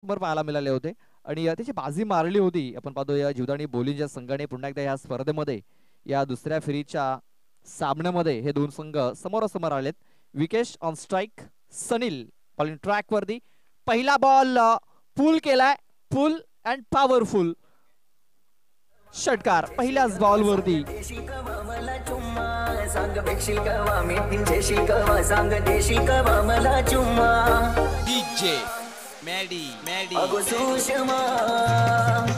वर पाहायला मिळाले होते आणि त्याची बाजी मारली होती. आपण पाहतो या जीवदानी बोलींच्या संघाने पुन्हा एकदा या स्पर्धेमध्ये या दुसऱ्या फेरीच्या सामन्यामध्ये हे दोन संघ समोरासमोर आलेत. Vikesh on strike, Sanil bowling track वरती. पहिला बॉल पुल केलाय, पुल अँड पॉवरफुल षटकार पहिल्याच बॉल वरती. सांग भेटशील कवा मी पिंजेशील कवा सांग देशील कवा मला चुम्मा डीजे मॅडी मॅडी अगो सुषमा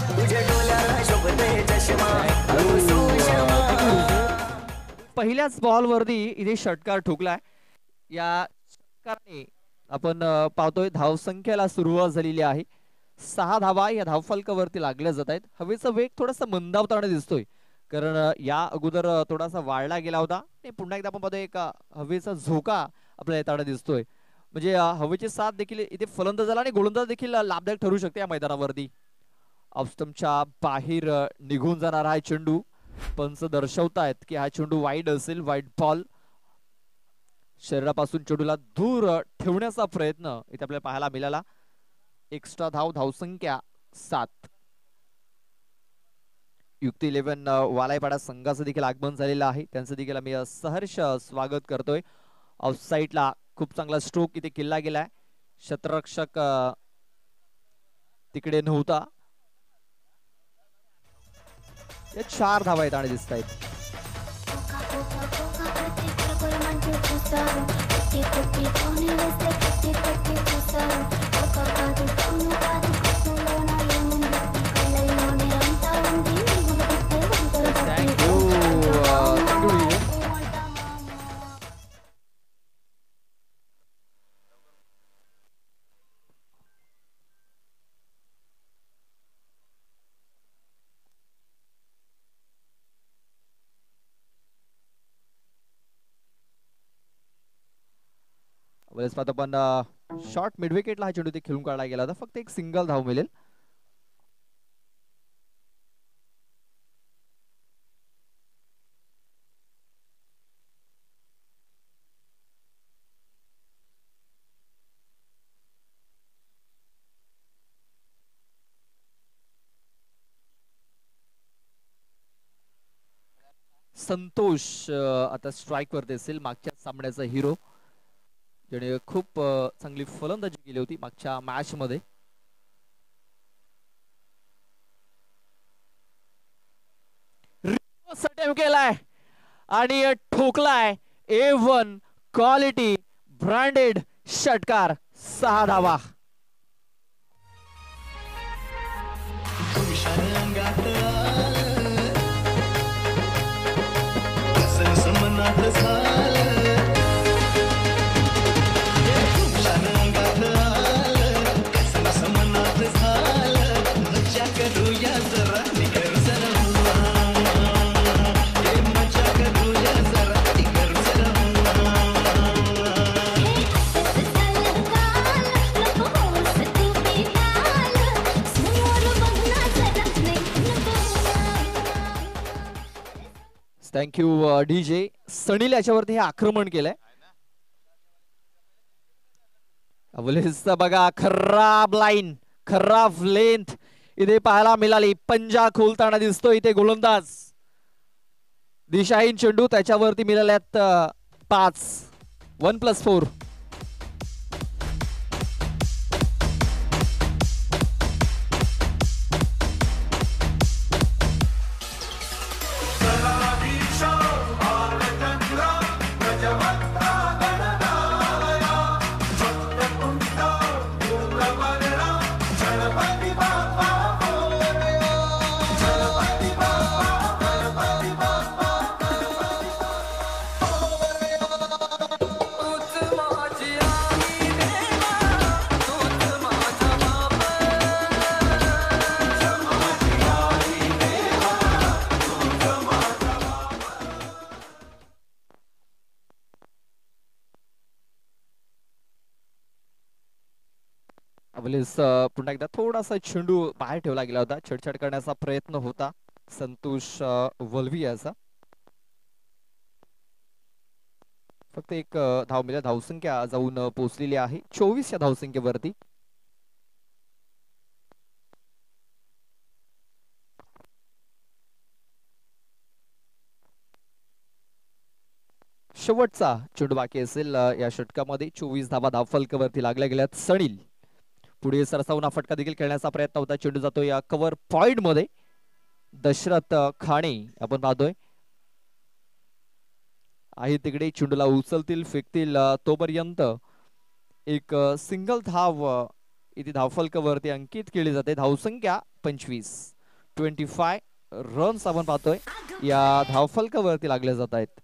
तुझ्या डोल्याला शोभते चष्मा अगो सुषमा. पहिल्याच बॉल वरती इथे षटकार ठोकलाय. या षटकाराने आपण पाहतोय धावसंख्येला सुरुवात झालेली आहे. 6 धावा या धावफलकावरती लागल्या जात आहेत. हवेचा वेग थोडासा मंदावताना दिसतोय, कारण या अगोदर थोडासा वाढला गेला होता. ते पुन्हा एकदा आपण पाहतोय एक हवेचा झोका आपल्याला येताना दिसतोय. म्हणजे हवेची साथ देखील इथे फलंदाजाला आणि गोलंदाज देखील लाभदायक ठरू शकते या मैदानावरती. ऑफस्टंपच्या बाहेर निघून जाणार हा चेंडू. पंच दर्शवतायत की हा चेंडू वाईड असेल, वाईड बॉल. शरीरापासून चेंडूला दूर ठेवण्याचा प्रयत्न इथे आपल्याला पाहायला मिळाला. एक्स्ट्रा धावसंख्या 7. युक्ती 11 वालायपाडा संघाचं देखील आगमन झालेलं आहे. त्यांचं देखील आम्ही सहर्ष स्वागत करतोय. ऑफ साईडला खूप चांगला स्ट्रोक इथे केला गेलाय. क्षेत्ररक्षक तिकडे नव्हता. 4 धावा येताना दिसत आहेत. वेळेस पाहतो पण शॉर्ट मिड विकेटला हा चेंडू ते खेळून काढला गेला होता. फक्त एक सिंगल धाव मिळेल. संतोष आता स्ट्राइक वरती असेल. मागच्या सामन्याचा हिरो, ज्याने खूप चांगली फलंदाजी केली होती मागच्या मॅच मध्ये. केलाय आणि ठोकलाय. A1 क्वालिटी ब्रँडेड षटकार. 6 धावा. Thank you DJ. सनील याच्यावरती हे आक्रमण केलंय. बघा खराब लाईन, खराब लेंथ इथे पाहायला मिळाली. पंजा खोलताना दिसतो इथे गोलंदाज. दिशाहीन चेंडू त्याच्यावरती मिळाल्यात 5. 1+4. पुन्हा एकदा थोडासा चेंडू बाहेर ठेवला गेला होता. छेडछाड करण्याचा प्रयत्न होता संतोष वल्वी याचा. फक्त एक धाव मिळाली. धावसंख्या जाऊन पोहोचलेली आहे 24 या धावसंख्येवरती. शेवटचा चेंडू बाकी असेल या षटकामध्ये. 24 धावा धावफलकावरती लागल्या गेल्यात. सनील पुढे सरसावून फटका देखील खेळण्याचा प्रयत्न होता. चेंडू जातो या कव्हर पॉइंट मध्ये. दशरथ खाणे आपण पाहतोय आहे तिकडे. चेंडूला उचलतील फेकतील तोपर्यंत एक सिंगल धाव इथे धावफलकावरती अंकित केली जाते. धावसंख्या 25 रन्स आपण पाहतोय या धावफलकावरती लागले जात आहेत.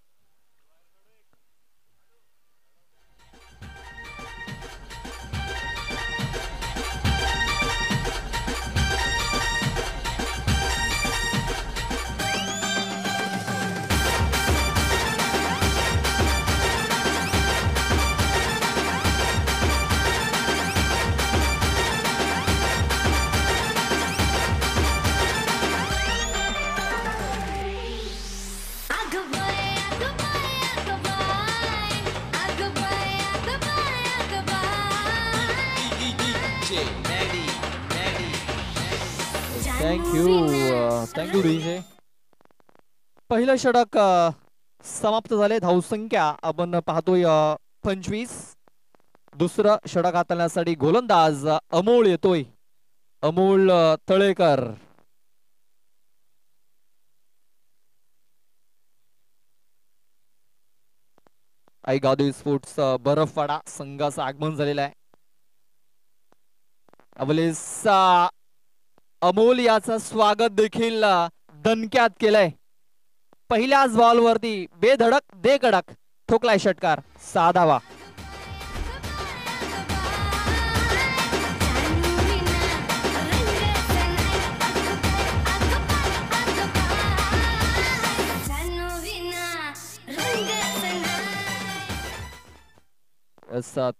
Thank you DJ. पहिलं षटक समाप्त झाले. धावसंख्या आपण पाहतोय 25. दुसरं षटक हाताळण्यासाठी गोलंदाज अमोल येतोय. अमोल तळेकर. गादी स्पोर्ट्स बरफवाडा संघाचं आगमन झालेलं आहे. अवलेसा अमोल याचं स्वागत देखील दणक्यात केलंय. पहिल्याच बॉल वरती बेधडक दे कडक ठोकलाय षटकार. 6 धावा.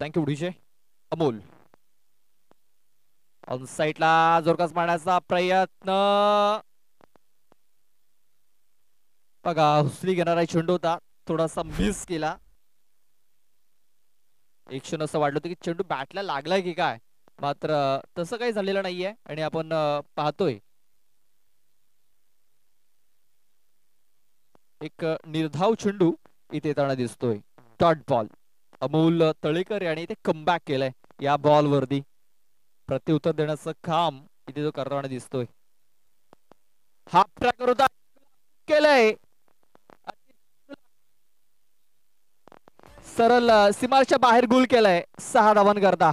Thank you DJ. अमोल ऑन साईडला जोरकास मारण्याचा प्रयत्न. बघा हुसली घेणारा चेंडू होता. थोडासा मिस केला. एक क्षण असं वाटलं होतं की चेंडू बॅटला लागलाय की काय, मात्र तसं काही झालेलं नाहीये. आणि आपण पाहतोय एक निर्धाव चेंडू इथे येताना दिसतोय. Dot ball. अमोल तळेकर याने इथे कमबॅक केलंय या बॉल वरती. प्रत्युत्तर देण्याचं काम इथे जो करताना दिसतोय. हाफ ट्रॅकर होता केलंय. सरळ सीमाच्या बाहेर गोल केलाय 6 धावांकरता.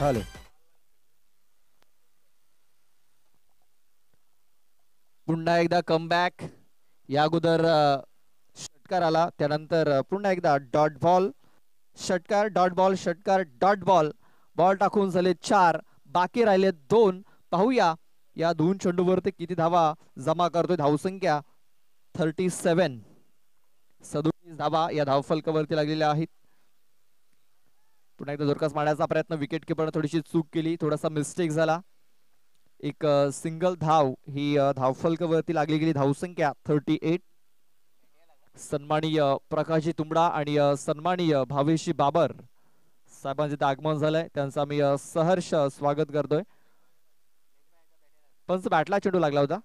हॅलो पुन्हा एकदा कमबॅक. या अगोदर षटकार आला, त्यानंतर पुन्हा एकदा डॉट बॉल षटकार डॉट बॉल षटकार डॉट बॉल. बॉल टाकून झाले 4, बाकी राहिले 2. पाहूया या 2 चेंडूवरती किती धावा जमा करतोय. धावसंख्या 37. 37 धावा या धावफलकावरती लागलेल्या आहेत. पुन्हा एकदा जोरकास मारण्याचा प्रयत्न. विकेट किपरने थोडीशी चूक केली, थोडासा मिस्टेक झाला. एक सिंगल धाव ही धावफलकावरती लागली गेली. धावसंख्या 38. सन्माननीय प्रकाशजी तुंबडा आणि सन्माननीय भावेशी बाबर साहेबांचे आगमन झालंय, त्यांचं आम्ही सहर्ष स्वागत करतोय. पण बॅटला चेंडू लागला होता.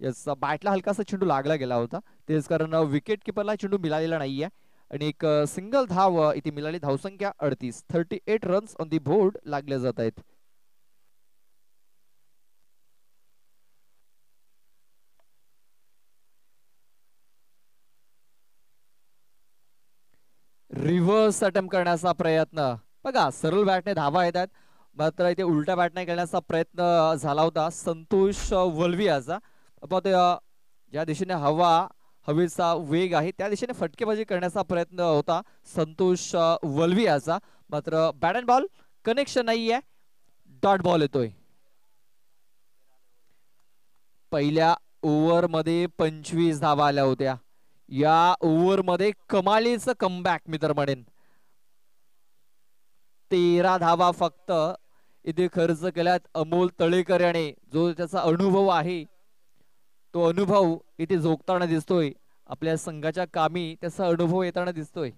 यस, बॅटला हलकासा चेंडू लागला गेला होता, तेच कारण विकेट किपरला चेंडू मिळालेला नाहीये. आणि एक सिंगल धाव इथे मिळाली. धावसंख्या 38. 38 रन्स ऑन दी बोर्ड लागले जात आहेत. रिव्हर्स अटेम्प्ट करण्याचा प्रयत्न. बघा सरळ बॅटने धावा येतात, मात्र इथे उलट्या बॅटने करण्याचा प्रयत्न झाला होता संतोष वलवियाचा. ज्या दिशेने हवेचा वेग आहे त्या दिशेने फटकेबाजी करण्याचा प्रयत्न होता संतोष वलवियाचा, मात्र बॅट अँड बॉल कनेक्शन नाहीये. डॉट बॉल येतोय. पहिल्या ओव्हर मध्ये 25 धावा आल्या होत्या. या ओव्हर मध्ये कमालीचं कमबॅक मी तर म्हणेन. 13 धावा फक्त इथे खर्च केल्यात अमोल तळेकर याने. जो त्याचा अनुभव आहे तो अनुभव इथे झोकताना दिसतोय. आपल्या संघाच्या कामी त्याचा अनुभव येताना दिसतोय.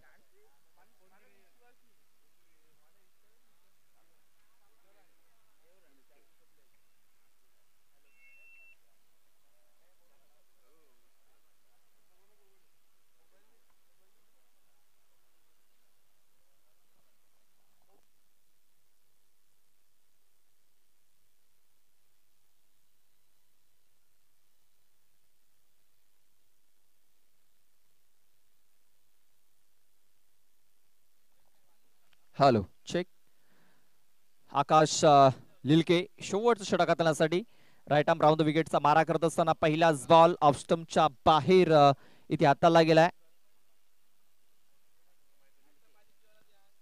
Hello check. आकाश लिलके शेवटचं षटक हाताळण्यासाठी राईट आर्म राऊंड द विकेटचा मारा करत असताना पहिलाच बॉल ऑफ स्टंपच्या बाहेर इथे हाताळला गेलाय.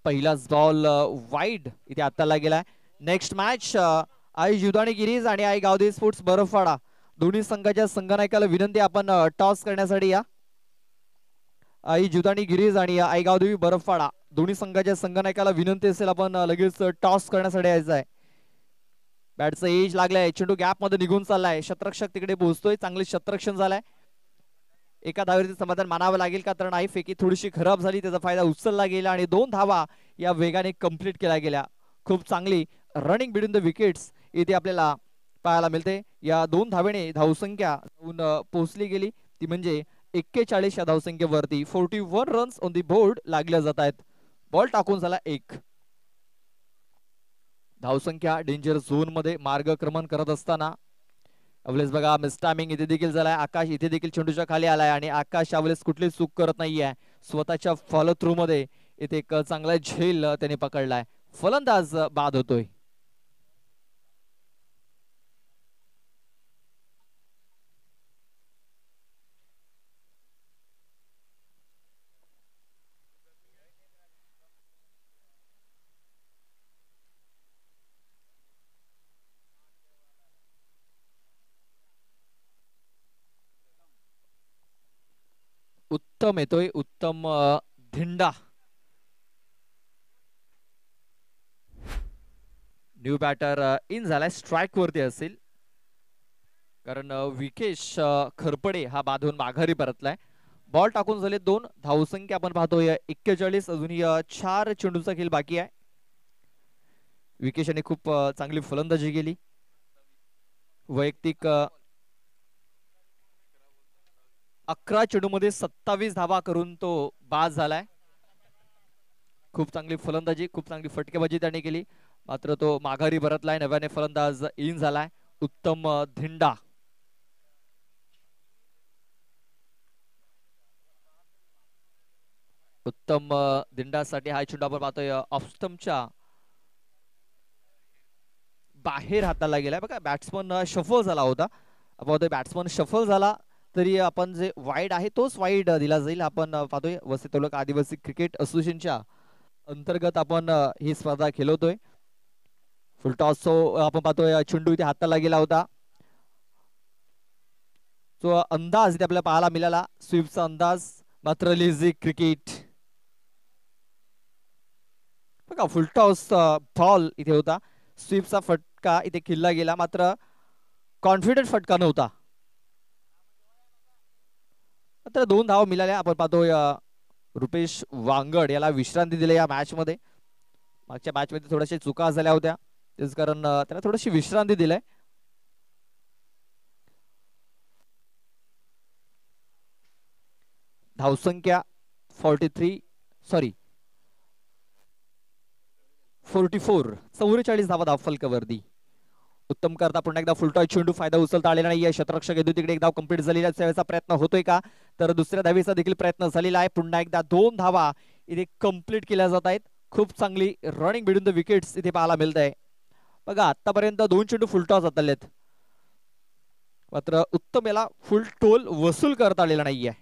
पहिलाच बॉल वाईड इथे हाताळला गेलाय. नेक्स्ट मॅच आई जुदानी गिरीज आणि आई गावदे स्पोर्ट्स बरफवाडा दोन्ही संघाच्या संघनायकाला विनंती आपण टॉस करण्यासाठी या. आई जुदानी गिरीज आणि आई गावदेवी बरफवाडा दोन्ही संघाच्या संघनायकाला विनंती असेल आपण लगेच टॉस करण्यासाठी यायचं आहे. बॅटचं एज लागलाय. चेंडू गॅप मध्ये निघून चाललाय. शतरक्षक तिकडे पोहोचतोय. चांगले शतरक्षण झालंय. एका धावेवरती समाधान मानावं लागेल का तर नाही. फेकी थोडीशी खराब झाली. त्याचा फायदा उचलला गेला आणि 2 धावा या वेगाने कंप्लीट केल्या गेल्या. खूप चांगली रनिंग बिटवीन द विकेट्स इथे आपल्याला पाहायला मिळते. या 2 धावेने धावसंख्या पोहोचली गेली ती म्हणजे 41 या धावसंख्येवरती 41 रन्स ऑन दी बोर्ड लागल्या जात आहेत. बॉल टाकून झाला 1. धावसंख्या डेंजर झोन मध्ये मार्गक्रमण करत असताना अवलेस बघा मिसटायमिंग इथे देखील झालाय. आकाश इथे देखील चेंडूच्या खाली आलाय आणि आकाश अवलेस कुठली चूक करत नाहीये. स्वतःच्या फॉलो थ्रू मध्ये इथे एक चांगला झेल त्याने पकडलाय. फलंदाज बाद होतोय. उत्तम येतोय. उत्तम धिंडा. न्यू बॅटर इन झालाय. स्ट्राइक वरती असेल कारण विकेश खरपडे हा बाधून माघारी परतलाय. बॉल टाकून झाले 2. धावसंख्या आपण पाहतोय 41. अजूनही 4 चेंडूचा खेळ बाकी आहे. विकेश यांनी खूप चांगली फलंदाजी केली. वैयक्तिक 11 चेंडू मध्ये 27 धावा करून तो बाद झालाय. खूप चांगली फलंदाजी खूप चांगली फटकेबाजी त्याने केली. मात्र तो माघारी परतलाय. नव्याने फलंदाज इन झालाय उत्तम धिंडा. उत्तम धिंडासाठी हा चेंडू आपण पाहतोय ऑफ स्टंपच्या बाहेर हाताला गेलाय. बघा बॅट्समन शफल झाला होता. आपण बॅट्समन शफल झाला तरी आपण जे वाईड आहे तोच वाईड दिला जाईल. आपण पाहतोय वसई तालुका आदिवासी क्रिकेट असोसिएशनच्या अंतर्गत आपण ही स्पर्धा खेळवतोय. फुलटॉस आपण पाहतोय चेंडू इथे हाताला गेला होता. तो अंदाज इथे आपल्याला पाहायला मिळाला. स्वीपचा अंदाज. मात्र लेझी क्रिकेट. बघा फुलटॉस बॉल इथे होता. स्वीपचा फटका इथे खेळला गेला. मात्र कॉन्फिडंट फटका नव्हता. मात्र 2 धावा मिळाल्या. आपण पाहतोय रुपेश वांगड याला विश्रांती दिली या मॅच मध्ये. मागच्या मॅच मध्ये थोड्याशा चुका झाल्या होत्या त्याच कारण त्याला थोडीशी विश्रांती दिलाय. धावसंख्या 44 धावा धावफलकावरती. उत्तम करता पुन्हा एकदा फुलटॉस चेंडू फायदा उचलता आलेला नाही. शतरक्षक येतो तिकडे एक धाव कंप्लीट झालेला त्यावेळेचा प्रयत्न होतोय का तर दुसऱ्या धावेचा देखील प्रयत्न झालेला आहे. पुन्हा एकदा 2 धावा इथे कंप्लीट केल्या जात आहेत. खूप चांगली रनिंग बिटवीन द विकेट्स इथे पाहायला मिळत आहे. बघा आतापर्यंत 2 चेंडू फुलटॉस हाताळलेत. मात्र उत्तम याला फुल टोल वसूल करता आलेला नाहीये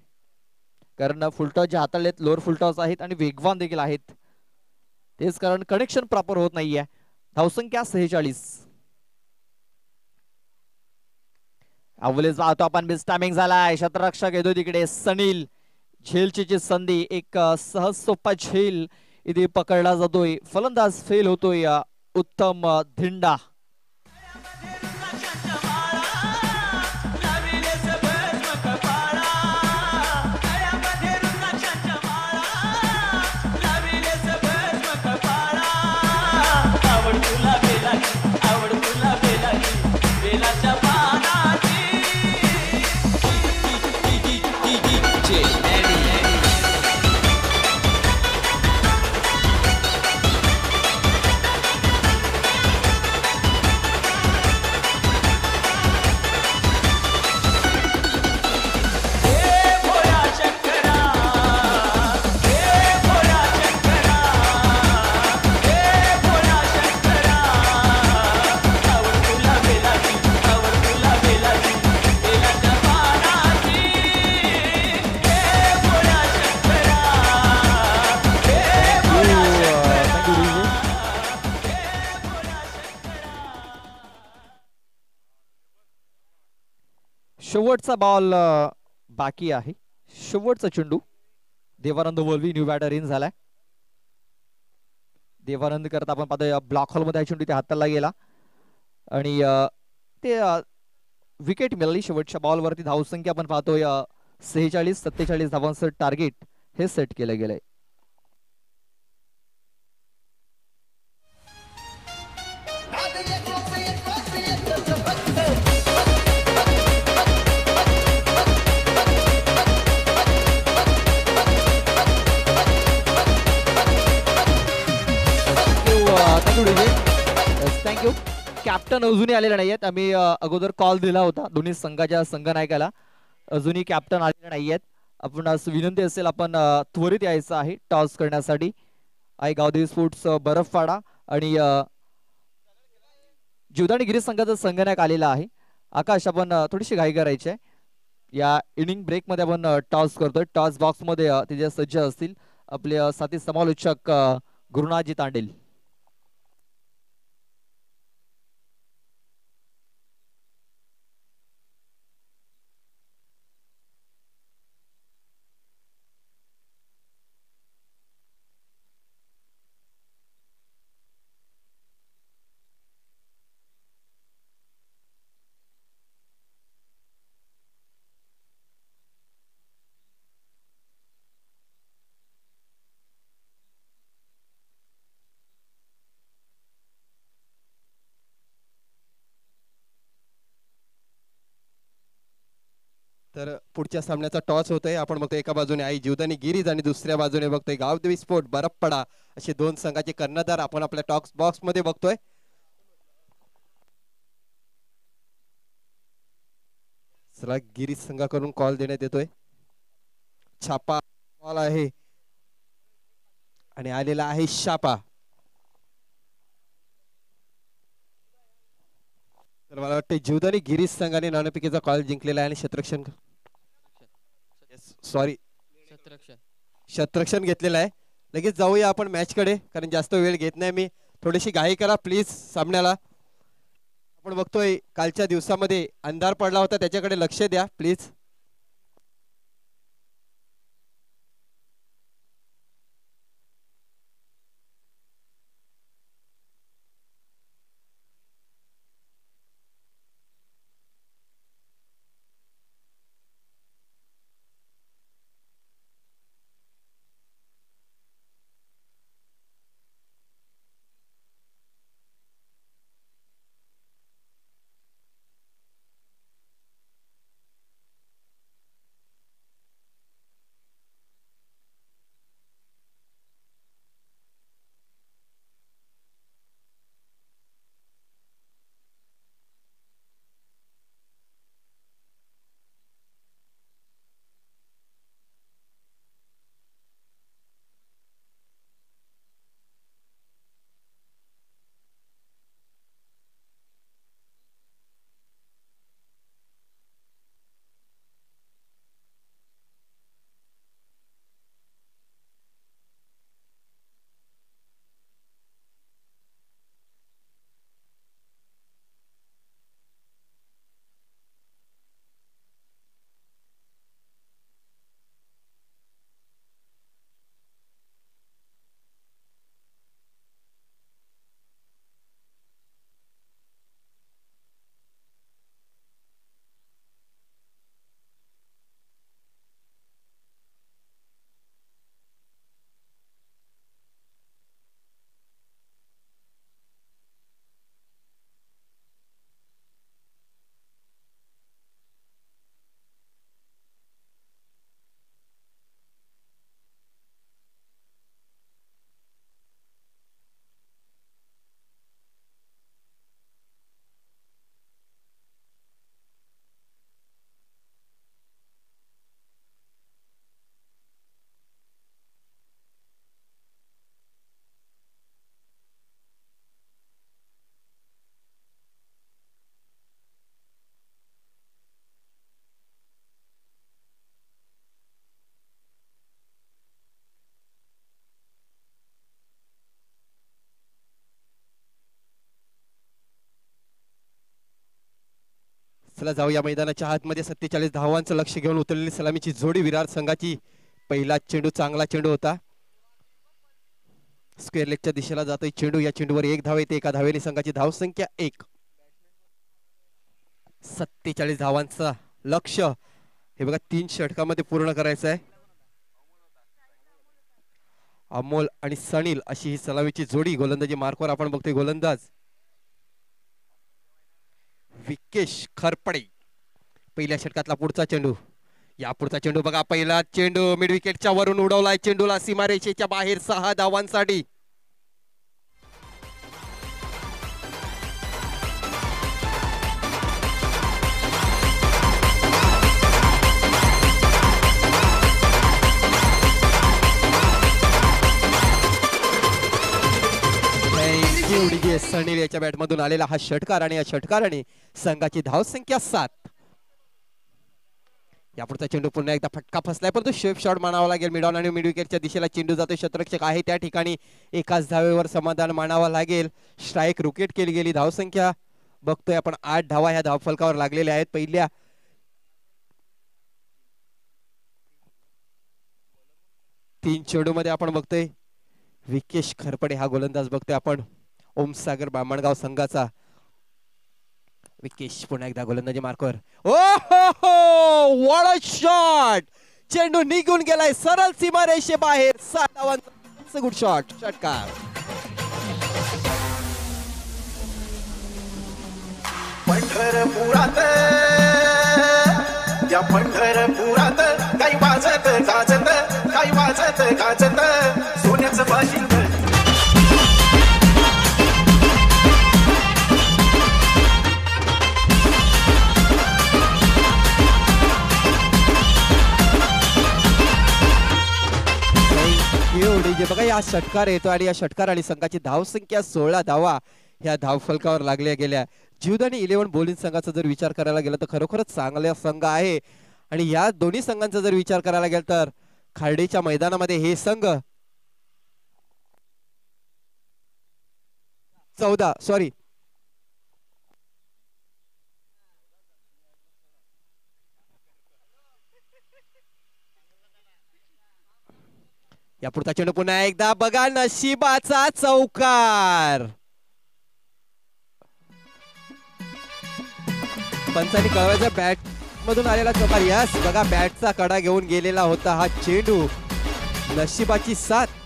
कारण फुलटॉस जे हाताळलेत लोअर फुलटॉस आहेत आणि वेगवान देखील आहेत. तेच कारण कनेक्शन प्रॉपर होत नाहीये. धावसंख्या 46. अवलेज पाहतो आपण मिसटायमिंग झालाय. शतरक्षक येतो तिकडे सनील. झेलची संधी एक सहज सोपा झेल इथे पकडला जातोय, फलंदाज फेल होतोय. उत्तम धिंडा. DJ Maddie. शेवटचा बॉल बाकी आहे. शेवटचा चेंडू. Devanand Valvi new batter in झालाय. देवानंद करता आपण पाहतोय ब्लॉक हॉल मध्ये चेंडू ते हाताला गेला आणि ते विकेट मिळाली. शेवटच्या बॉलवरती धावसंख्या आपण पाहतोय 46-47 धावांचं टार्गेट हे सेट केलं गेलंय. थँक्यू. कॅप्टन अजूनही आलेला नाहीयेत. आम्ही अगोदर कॉल दिला होता दोन्ही संघाच्या संघनायकाला. अजूनही कॅप्टन आलेले नाहीयेत. आपण विनंती असेल आपण त्वरित यायचं आहे टॉस करण्यासाठी. आई गावदेवी स्पोर्ट्स बरफवाडा आणि जीवदानी गिरीश संघाचा संघनायक आलेला आहे. आकाश आपण थोडीशी घाई करायची आहे. या इनिंग ब्रेक मध्ये आपण टॉस करतोय. टॉस बॉक्स मध्ये तिथे सज्ज असतील आपले साथी समालोचक गुरुनाथजी तांडेल. तर पुढच्या सामन्याचा टॉस होतोय. आपण बघतोय एका बाजूने आई जीवदानी गिरीज आणि दुसऱ्या बाजूने बघतोय गावदेवी स्पोर्ट बरफपडा असे दोन संघाचे कर्णधार आपण आपल्या टॉक्स बॉक्स मध्ये बघतोय. चला गिरीज संघाकडून कॉल देण्यात येतोय. छापा कॉल आहे आणि आलेला आहे शापा. तर मला वाटतं जीवदानी गिरीज संघाने नाणेफेकीचा कॉल जिंकलेला आहे आणि शतरक्षण घेतलेलं आहे. लगेच जाऊया आपण मॅच कडे कारण जास्त वेळ घेत नाही मी. थोडीशी घाई करा प्लीज सामन्याला. आपण बघतोय कालच्या दिवसामध्ये अंधार पडला होता त्याच्याकडे लक्ष द्या प्लीज. चला जाऊ या मैदानाच्या आतमध्ये. 47 धावांचं लक्ष घेऊन उतरलेली सलामीची जोडी विरार संघाची. पहिला चेंडू चांगला चेंडू होता. स्क्वेअर लेगच्या दिशेला जातोय चेंडू. या चेंडूवर 1 धाव येते. एका धावेने संघाची धावसंख्या 1. 47 धावांचा लक्ष हे बघा 3 षटकामध्ये पूर्ण करायचं आहे. अमोल आणि सनील अशी ही सलामीची जोडी. गोलंदाजी मार्कवर आपण बघतोय गोलंदाज विकेश खरपडे. पहिल्या षटकातला पुढचा चेंडू. या पुढचा चेंडू बघा. पहिला चेंडू मिड विकेटच्या वरून उडवलाय. चेंडूला सीमारेषेच्या बाहेर 6 धावांसाठी. सनील याच्या बॅटमधून आलेला हा षटकार आणि या षटकाराने संघाची धावसंख्या 7. यापुढचा चेंडू पुन्हा एकदा फटका फसलाय परंतु शेफ शॉट मानावा लागेल. मिडॉन आणि मिड विकेटच्या दिशेला चेंडू जातो. क्षेत्ररक्षक आहे त्या ठिकाणी. एकाच धावेवर समाधान मानावा लागेल. स्ट्राईक रुकेट केली गेली. धावसंख्या बघतोय आपण 8 धावा ह्या धावफलकावर लागलेल्या आहेत. पहिल्या 3 चेंडू मध्ये आपण बघतोय विकेश खरपडे हा गोलंदाज बघतोय आपण. ओमसागर बामणगाव संघाचा विकेश पुन्हा एकदा गोलंदाजी मार्कवर. ओ हो व्हाट अ शॉट. चेंडू निघून गेलाय सरळ सीमारेषे बाहेर. 7 धावांचा गुड शॉट. षटकार. पंढरपुरात या पंढरपुरात काही वाजत गाजत काही वाजत गाजत सोन्याचं बाशिंग. बघा या षटकार येतो आणि या षटकाराने संघाची धावसंख्या 16 धावा ह्या धावफलकावर लागल्या गेल्या. जीवदानी 11 बोलिंग संघाचा जर विचार करायला गेला तर खरोखरच चांगला संघ आहे. आणि या दोन्ही संघांचा जर विचार करायला गेला तर खार्डीच्या मैदानामध्ये हे संघ 14 सॉरी या पुढचा चेंडू पुन्हा एकदा बघा. नशिबाचा चौकार. पंचांनी कळवायचा बॅट मधून आलेला चौकार. यस बघा बॅटचा कडा घेऊन गेलेला होता हा चेंडू. नशिबाची साथ.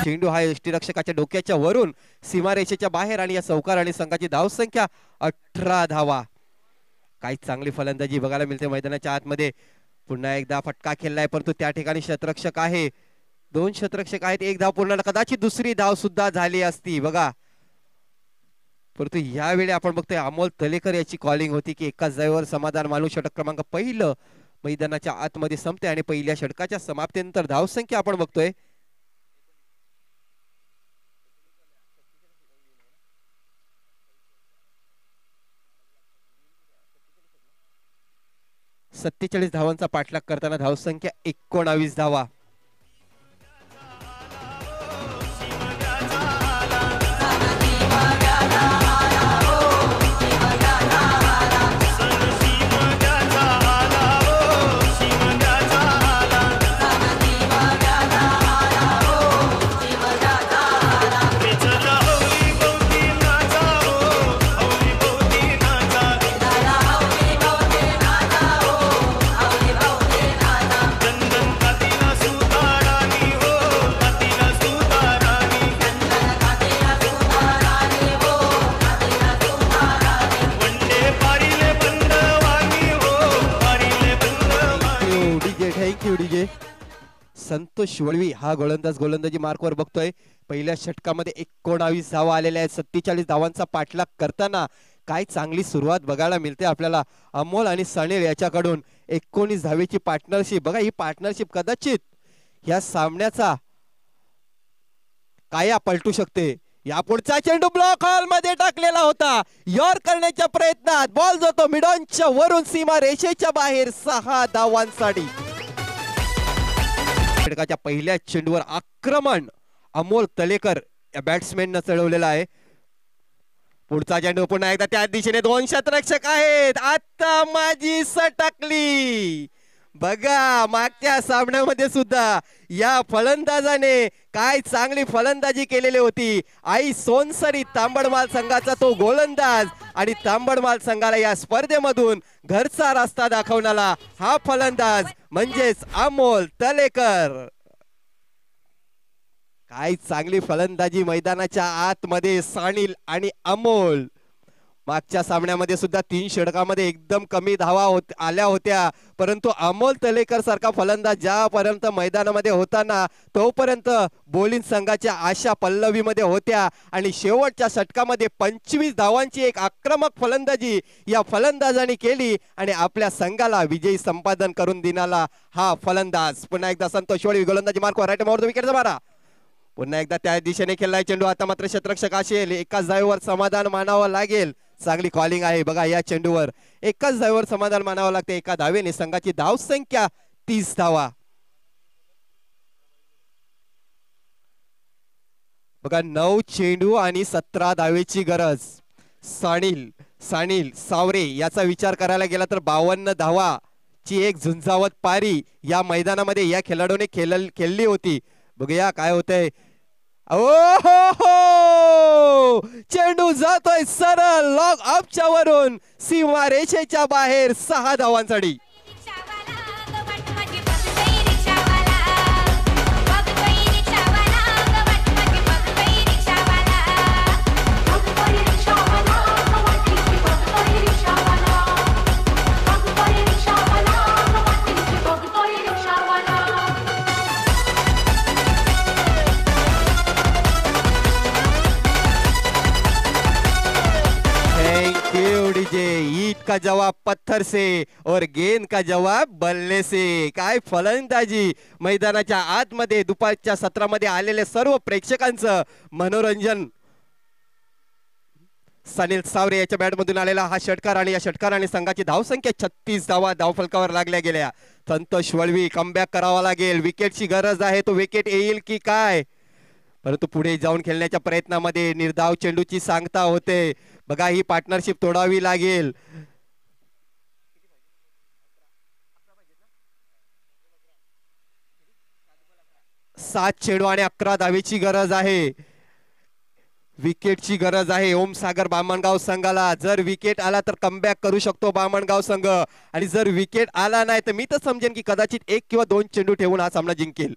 चेंडू हा यष्टीरक्षकाच्या डोक्याच्या वरून सीमारेषेच्या बाहेर आणि या चौकाराने संघाची धावसंख्या 18 धावा. काही चांगली फलंदाजी बघायला मिळते मैदानाच्या आतमध्ये. पुन्हा एकदा फटका खेळलाय परंतु त्या ठिकाणी क्षेत्ररक्षक आहे. 2 क्षेत्ररक्षक आहेत. 1 धाव पूर्ण. कदाचित दुसरी धाव सुद्धा झाली असती बघा. परंतु यावेळी आपण बघतोय अमोल तलेकर याची कॉलिंग होती की एकाच जागेवर समाधान मानू. षटक क्रमांक पहिलं मैदानाच्या आतमध्ये संपते आणि पहिल्या षटकाच्या समाप्तीनंतर धावसंख्या आपण बघतोय 47 धावांचा पाठलाग करताना धावसंख्या 19 धावा. संतोष वळवी हा गोलंदाजी मार्कवर बघतोय. पहिल्या षटकामध्ये 19 धावा आलेल्या आहेत. 47 धावांचा पाठलाग करताना काय चांगली सुरुवात बघायला मिळते आपल्याला. अमोल आणि सनील याच्याकडून 19 धावेची पार्टनरशिप. बघा ही पार्टनरशिप कदाचित या सामन्याचा काया पलटू शकते. या पुढचा चेंडू ब्लॉक हॉल मध्ये टाकलेला होता. यॉर करण्याच्या प्रयत्नात बॉल जातो मिडॉनच्या वरून सीमा रेषेच्या बाहेर 6 धावांसाठी. षटकाच्या पहिल्या चेंडूवर आक्रमण अमोल तलेकर या बॅट्समॅन न चढवलेला आहे. पुढचा चेंडू पुन्हा एकदा त्या दिशेने 2 शतरक्षक आहेत. आता माझी सटकली. बघा मागच्या सामन्यामध्ये सुद्धा या फलंदाजाने काय चांगली फलंदाजी केलेली होती. आई सोनसरी तांबडमाल संघाचा तो गोलंदाज आणि तांबडमाल संघाला या स्पर्धेमधून घरचा रस्ता दाखवणारा हा फलंदाज म्हणजेच अमोल तलेकर. काय चांगली फलंदाजी मैदानाच्या आतमध्ये सानिल आणि अमोल. मागच्या सामन्यामध्ये सुद्धा 3 षटकामध्ये एकदम कमी धावा आल्या होत्या, परंतु अमोल तलेकर सारखा फलंदाज ज्यापर्यंत मैदानामध्ये होताना तोपर्यंत बोलिंग संघाच्या आशा पल्लवीमध्ये होत्या आणि शेवटच्या षटकामध्ये 25 धावांची एक आक्रमक फलंदाजी या फलंदाजाने केली आणि आपल्या संघाला विजयी संपादन करून देणारा हा फलंदाज. पुन्हा एकदा संतोष वळवी गोलंदाजी मार्क राईट मारतो विकेटचा मारा. पुन्हा एकदा त्या दिशेने खेळलाय चेंडू. आता मात्र क्षेत्ररक्षक असेल. एकाच जागेवर समाधान मानावं लागेल. चांगली कॉलिंग आहे बघा या चेंडूवर. एकाच जागेवर समाधान मानावं लागते. एका धावेने संघाची धाव संख्या 30 धावा. बघा 9 चेंडू आणि 17 धावेची गरज. सानिल सावरे याचा विचार करायला गेला तर 52 धावा ची एक झुंजावत पारी या मैदानामध्ये या खेळाडूने खेळली होती. बघूया काय होतंय. हो चेंडू जातोय सरळ लॉग अपच्या वरून सीमा रेषेच्या बाहेर 6 धावांसाठी. ईट का जवाब पत्थर से और गेंद का जवाब बल्ले से. काय फलंदाजी. मैदानाच्या आतमध्ये दुपारच्या सत्रामध्ये आलेले सर्व प्रेक्षकांचं मनोरंजन. सानिल सावरे याच्या बॅटमधून आलेला हा षटकार आणि या षटकाराने संघाची धावसंख्या 36 धावा धावफलकावर लागल्या गेल्या. संतोष वळवी कमबॅक करावा लागेल. विकेटची गरज आहे. तो विकेट येईल की काय, परंतु पुढे जाऊन खेळण्याच्या प्रयत्नामध्ये निर्धाव चेंडूची सांगता होते. बघा ही पार्टनरशिप तोडावी लागेल. 7 चेंडू आणि 11 धावेची गरज आहे. विकेटची गरज आहे ओम सागर बामणगाव संघाला. जर विकेट आला तर कमबॅक करू शकतो बामणगाव संघ आणि जर विकेट आला नाही तर मी तर समजेन की कदाचित 1 किंवा 2 चेंडू ठेवून हा सामना जिंकेल.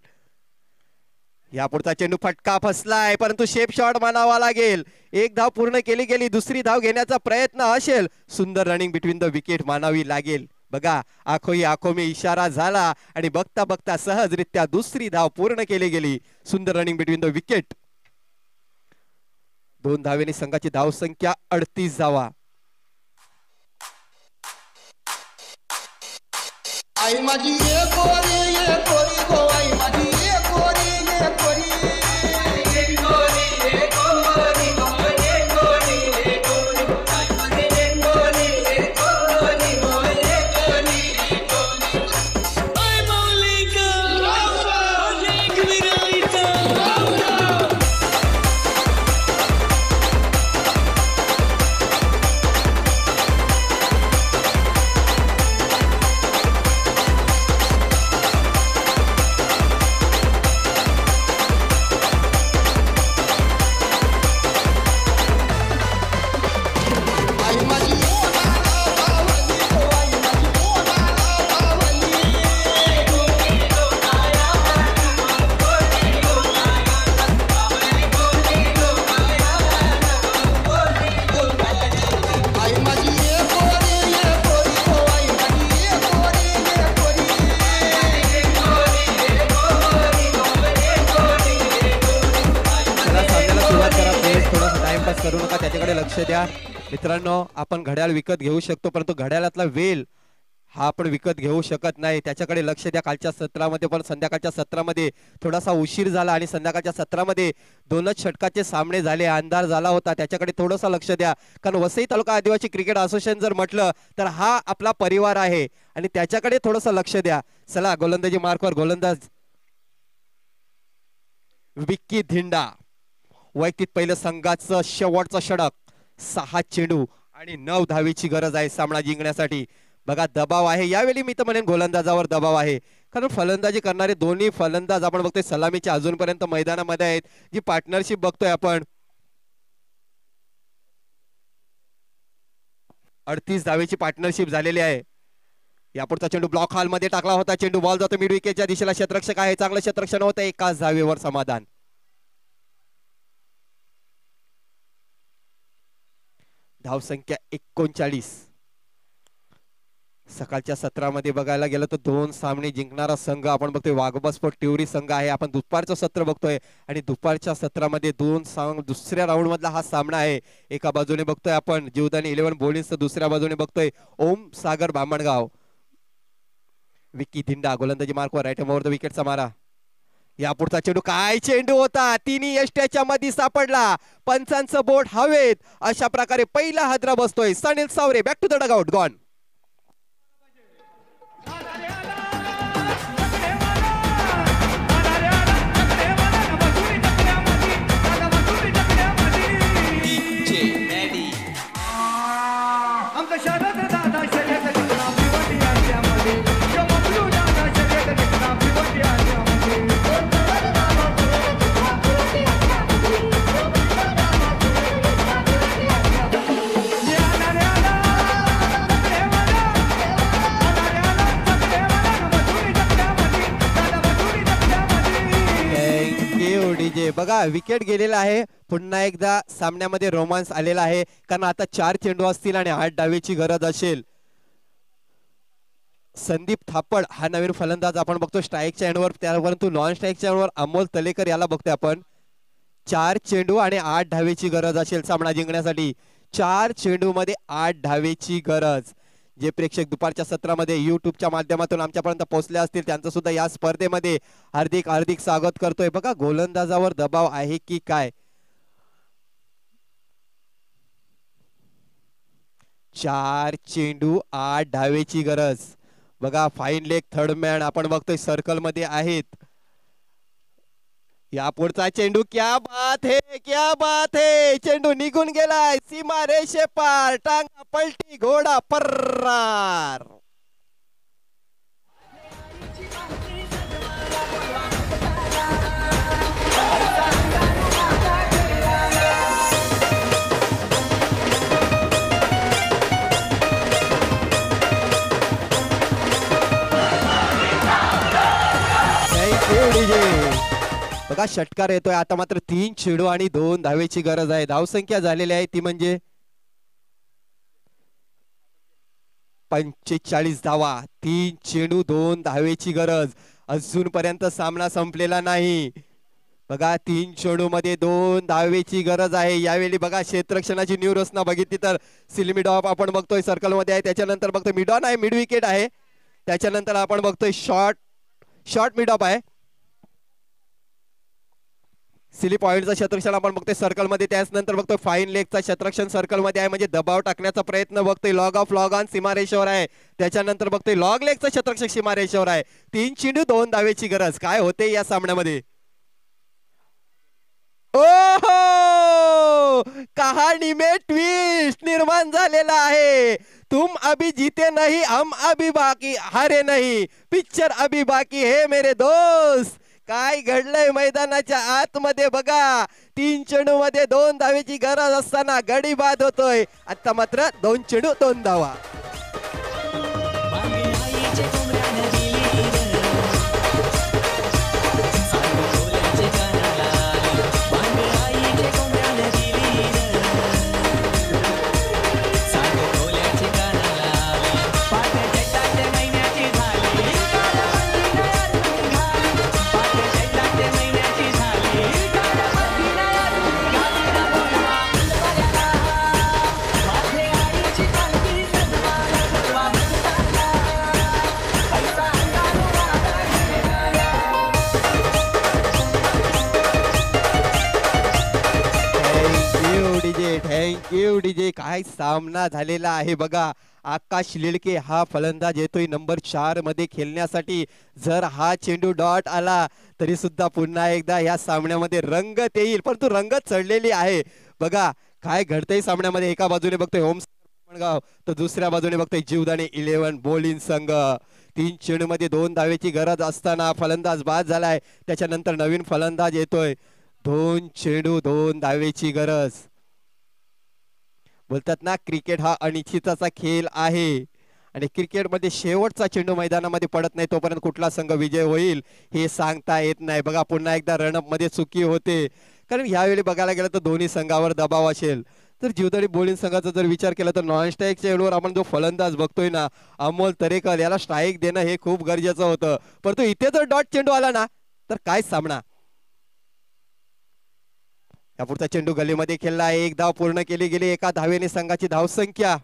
या पुढचा चेंडू फटका फसलाय, परंतु शेप शॉट मानावा लागेल. 1 धाव पूर्ण केली गेली. दुसरी धाव घेण्याचा प्रयत्न असेल. सुंदर रनिंग बिटवीन द विकेट मानावी लागेल. बघा आखोही आखो में इशारा झाला आणि बघता बघता सहजरित्या दुसरी धाव पूर्ण केली गेली. सुंदर रनिंग बिटवीन द विकेट. 2 धावेने संघाची धाव संख्या 38 धावा. आई माझी ये कोरी गो आई माझी ये कोरी करू नका, त्याच्याकडे लक्ष द्या मित्रांनो. आपण घड्याळ विकत घेऊ शकतो, परंतु घड्याळातला वेल हा आपण विकत घेऊ शकत नाही, त्याच्याकडे लक्ष द्या कालच्या सत्रामध्ये. पण संध्याकाळच्या सत्रामध्ये थोडासा उशीर झाला आणि संध्याकाळच्या सत्रामध्ये दोनच षटकाचे सामने झाले, अंधार झाला होता, त्याच्याकडे थोडंसं लक्ष द्या. कारण वसई तालुका आदिवासी क्रिकेट असोसिएशन जर म्हटलं तर हा आपला परिवार आहे आणि त्याच्याकडे थोडंसं लक्ष द्या. चला गोलंदाजी मार्कवर गोलंदाज विक्की धिंडा. वैयक्तिक पहिलं संघाचं शेवटचं षटक. 6 चेंडू आणि 9 धावेची गरज आहे सामना जिंकण्यासाठी. बघा दबाव आहे यावेळी, मी तर म्हणेन गोलंदाजावर दबाव आहे. कारण फलंदाजी करणारे दोन्ही फलंदाज आपण बघतोय सलामीच्या अजूनपर्यंत मैदानामध्ये आहेत. जी पार्टनरशिप बघतोय आपण 38 धावेची पार्टनरशिप झालेली आहे. यापुढचा चेंडू ब्लॉक हॉल मध्ये टाकला होता. चेंडू बॉल जातो मिड विकेटच्या दिशेला. क्षेत्ररक्षक आहे, चांगलं क्षेत्ररक्षण होतं. एकाच धावेवर समाधान. धावसंख्या 39. सकाळच्या सत्रामध्ये बघायला गेलं तर 2 सामने जिंकणारा संघ आपण बघतोय वाघोबा स्पोर्ट टिवरी संघ आहे. आपण दुपारचं सत्र बघतोय आणि दुपारच्या सत्रामध्ये दुसऱ्या राऊंड मधला हा सामना आहे. एका बाजूने बघतोय आपण जीवदानी 11 बोलिंस, दुसऱ्या बाजूने बघतोय ओम सागर बामणगाव. विक्की धिंडा गोलंदाजी मार्कवर राईट ओव्हर द विकेटचा मारा. यापुढचा चेंडू काय चेंडू होता, तिन्ही यष्ट्याच्या मध्ये सापडला. पंचांचं बोट हवेत. अशा प्रकारे पहिला हादरा बसतोय. Sanil Saware back to the dugout gone. बघा विकेट गेलेला आहे. पुन्हा एकदा सामन्यामध्ये रोमांस आलेला आहे. कारण आता 4 चेंडू असतील आणि 8 डावेची गरज असेल. संदीप थापड हा नवीन फलंदाज आपण बघतो स्ट्राईकच्या एंडवर, परंतु नॉन स्ट्राईकच्या एंडवर अमोल तलेकर याला बघतोय आपण. 4 चेंडू आणि 8 धावेची गरज असेल सामना जिंकण्यासाठी. 4 चेंडू मध्ये 8 धावेची गरज. जे प्रेक्षक दुपारच्या सत्रामध्ये युट्यूबच्या माध्यमातून आमच्यापर्यंत पोहोचले असतील त्यांचं सुद्धा या स्पर्धेमध्ये हार्दिक हार्दिक स्वागत करतोय. बघा गोलंदाजावर दबाव आहे की काय. 4 चेंडू 8 धावेची गरज. बघा फाईन लेग थर्ड मॅन आपण बघतोय सर्कल मध्ये आहेत. या पुढचा चेंडू क्या बात है, क्या बात है. चेंडू निघून गेलाय सीमा रेषे पार. टांगा पलटी घोडा पर्रार. बघा षटकार येतोय. आता मात्र 3 चेंडू आणि 2 धावेची गरज आहे. धावसंख्या झालेली आहे ती म्हणजे 45 धावा. 3 चेंडू 2 धावेची गरज. अजूनपर्यंत सामना संपलेला नाही. बघा 3 चेंडू मध्ये 2 धावेची गरज आहे. यावेळी बघा क्षेत्ररक्षणाची न्यू रचना बघितली तर सिलमिडॉप आपण बघतोय सर्कल मध्ये आहे. त्याच्यानंतर बघतोय मिडॉन आहे, मिड विकेट आहे. त्याच्यानंतर आपण बघतोय शॉर्ट मिडॉप आहे. सिली पॉइंटचा क्षेत्ररक्षण आपण बघतोय सर्कल मध्ये. त्याच नंतर बघतोय फाईन लेगचा क्षेत्ररक्षण सर्कल मध्ये आहे, म्हणजे दबाव टाकण्याचा प्रयत्न बघतोय. लॉग ऑफ लॉग ऑन सीमारेषेवर आहे. त्याच्यानंतर बघतोय लॉग लेगचा क्षेत्ररक्षक सीमारेषेवर आहे. 3 चेंडू 2 धावेची गरज. काय होते या सामन्यामध्ये. ओहो, कहाणी में ट्विस्ट निर्माण झालेला आहे. तुम अभी जीते नहीं, हम अभी बाकी हारे नहीं, पिक्चर अभी बाकी है मेरे दोस्त. काय घडलंय मैदानाच्या आतमध्ये बघा. 3 चेंडू मध्ये 2 धावेची गरज असताना गडी बाद होतोय. आता मात्र 2 चेंडू 2 धावा. केव डीजे काय सामना झालेला आहे बघा. आकाश लिळके हा फलंदाज येतोय नंबर 4 मध्ये खेळण्यासाठी. जर हा चेंडू डॉट आला तरी सुद्धा पुन्हा एकदा या सामन्यामध्ये रंगत येईल, परंतु रंगत चढलेली आहे. बघा काय घडतंय सामन्यामध्ये. एका बाजूने बघतोय ओम गाव तर दुसऱ्या बाजूने बघतोय जीवदानी 11 बोलिंग संघ. 3 चेंडू मध्ये 2 धावेची गरज असताना फलंदाज बाद झालाय. त्याच्यानंतर नवीन फलंदाज येतोय. 2 चेंडू 2 धावेची गरज. बोलतात ना क्रिकेट हा अनिश्चिताचा खेळ आहे आणि क्रिकेटमध्ये शेवटचा चेंडू मैदानामध्ये पडत नाही तोपर्यंत कुठला संघ विजय होईल हे सांगता येत नाही. बघा पुन्हा एकदा रनअप मध्ये चुकी होते, कारण यावेळी बघायला गेलं तर दोन्ही संघावर दबाव असेल. तर जीवदानी बोलिंग संघाचा जर विचार केला तर नॉन स्ट्राईक चेंडूवर आपण जो फलंदाज बघतोय ना अमोल तरेकर, याला स्ट्राईक देणं हे खूप गरजेचं होतं. परंतु इथे जर डॉट चेंडू आला ना तर काय सामना. यापुढचा चेंडू गलीमध्ये खेळला आहे. 1 धाव पूर्ण केली गेली. एका धावेने संघाची धावसंख्या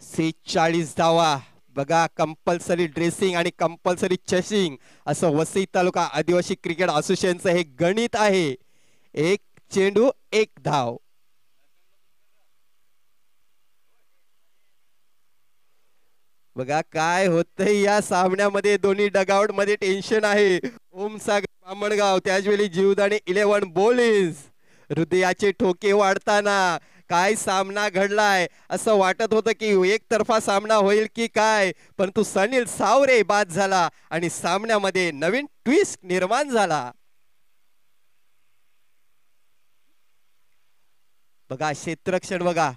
46 धावा. बघा कंपल्सरी ड्रेसिंग आणि कंपल्सरी चेसिंग असं वसई तालुका आदिवासी क्रिकेट असोसिएशनचं हे गणित आहे. 1 चेंडू 1 धाव. बघा काय होतंय या सामन्यामध्ये. दोन्ही डगआउट मध्ये टेन्शन आहे. ओमसागर बामणगाव त्याचवेळी जीवदानी 11 बोलिंग. हृदयाचे ठोके वाढताना काय सामना घडलाय. असं वाटत होतं की एकतर्फा सामना होईल की काय, परंतु सनील सावरे बाद झाला आणि सामन्यामध्ये नवीन ट्विस्ट निर्माण झाला. बघा क्षेत्ररक्षण बघा,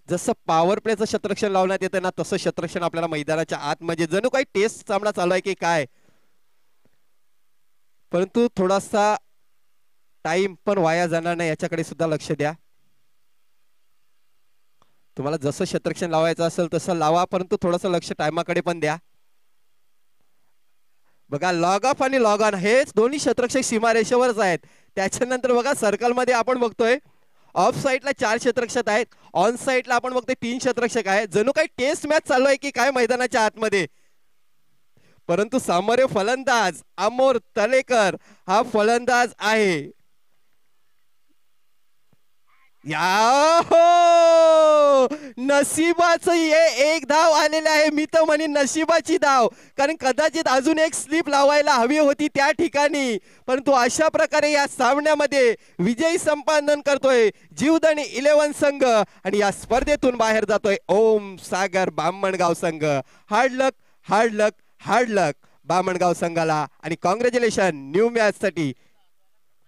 जसं पॉवर प्लेचं क्षेत्ररक्षण लावण्यात येतं ना तसं क्षेत्ररक्षण आपल्याला मैदानाच्या आत म्हणजे जणू काही टेस्ट सामना चालू आहे की काय. परंतु थोडासा टाइम पण वाया जाणार नाही याच्याकडे सुद्धा लक्ष द्या. तुम्हाला जसं क्षेत्ररक्षण लावायचं असेल तसं लावा, परंतु थोडंसं लक्ष टाइमाकडे पण द्या. बघा लॉग ऑफ आणि लॉग ऑन हेच दोन्ही क्षेत्ररक्षक सीमारेषेवरच आहेत. त्याच्यानंतर बघा सर्कल मध्ये आपण बघतोय ऑफ साइडला 4 क्षेत्ररक्षक आहेत, ऑन साइडला आपण बघतोय 3 क्षेत्ररक्षक आहेत. जणू काही टेस्ट मॅच चालू आहे की काय मैदानाच्या आतमध्ये. परंतु समोर फलंदाज अमोल तलेकर हा फलंदाज आहे. या नशिबाचं हे 1 धाव आलेलं आहे. मी तर म्हणेन नशिबाची धाव, कारण कदाचित अजून एक स्लिप लावायला हवी होती त्या ठिकाणी. परंतु अशा प्रकारे या सामन्यामध्ये विजयी संपादन करतोय जीवदानी 11 संघ आणि या स्पर्धेतून बाहेर जातोय ओम सागर बामणगाव संघ. हार्ड लक हार्ड लक हार्ड लक बामणगाव संघाला आणि कॉंग्रॅच्युलेशन न्यू मॅच साठी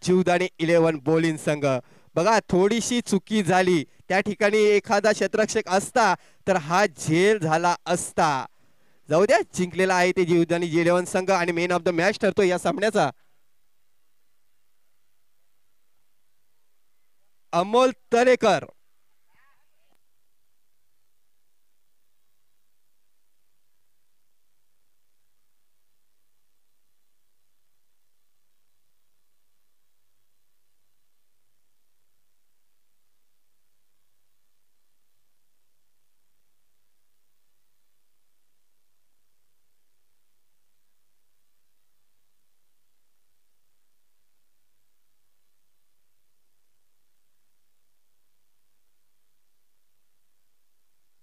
जीवदानी 11 बोलिंग संघ. बघा थोडीशी चुकी झाली त्या ठिकाणी, एखादा क्षेत्ररक्षक असता तर हा झेल झाला असता. जाऊ द्या, जिंकलेला आहे ते जीवदानी 11 संघ आणि मेन ऑफ द मॅच ठरतो या सामन्याचा अमोल तलेकर.